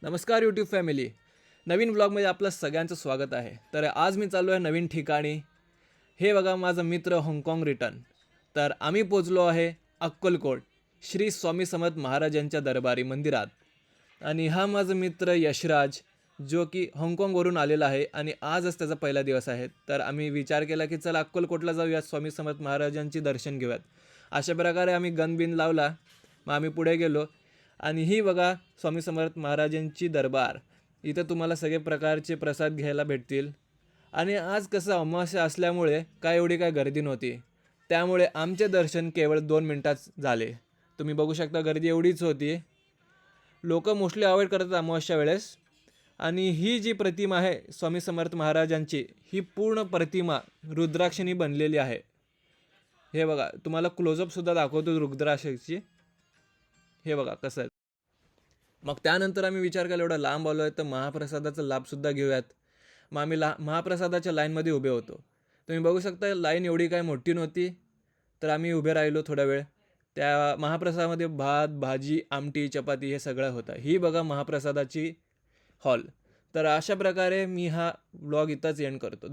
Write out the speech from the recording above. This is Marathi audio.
नमस्कार यूट्यूब फॅमिली. नवीन व्लॉगमध्ये आपलं सगळ्यांचं स्वागत आहे. तर आज मी चाललो आहे नवीन ठिकाणी. हे बघा माझा मित्र हाँगकाँग रिटर्न. तर आम्ही पोचलो आहे अक्कलकोट श्री स्वामी समर्थ महाराजांच्या दरबारी मंदिरात. आणि हा माझा मित्र यशराज जो की हाँगकाँगवरून आलेला आहे आणि आजच त्याचा पहिला दिवस आहे. तर आम्ही विचार केला की चला अक्कलकोटला जाऊयात, स्वामी समर्थ महाराजांची दर्शन घेऊयात. अशा प्रकारे आम्ही गणबिन लावला. मग आम्ही पुढे गेलो आणि ही बघा स्वामी समर्थ महाराजांची दरबार. इथं तुम्हाला सगळे प्रकारचे प्रसाद घ्यायला भेटतील. आणि आज कसं अमावास्या असल्यामुळे एवढी काय गर्दी नव्हती, त्यामुळे आमचे दर्शन केवळ 2 मिनिटात झाले. तुम्ही बघू शकता गर्दी एवढीच होती. लोक मोस्टली अवॉइड करतात अमावास्या वेळेस. आणि ही जी प्रतिमा आहे स्वामी समर्थ महाराजांची, ही पूर्ण प्रतिमा रुद्राक्षाने बनलेली आहे. हे बघा तुम्हाला क्लोजअपसुद्धा दाखवतो रुद्राक्षाची. हे बघा कसं आहे. मग त्यानंतर आम्ही विचार केला एवढा लांब आलो आहे तर महाप्रसादाचा लाभसुद्धा घेऊयात. मग आम्ही महाप्रसादाच्या लाईनमध्ये उभे होतो. तुम्ही बघू शकता लाईन एवढी काय मोठी नव्हती, तर आम्ही उभे राहिलो थोडा वेळ. त्या महाप्रसादामध्ये भात, भाजी, आमटी, चपाती हे सगळं होतं. ही बघा महाप्रसादाची हॉल. तर अशा प्रकारे मी हा व्लॉग इथंच एंड करतो.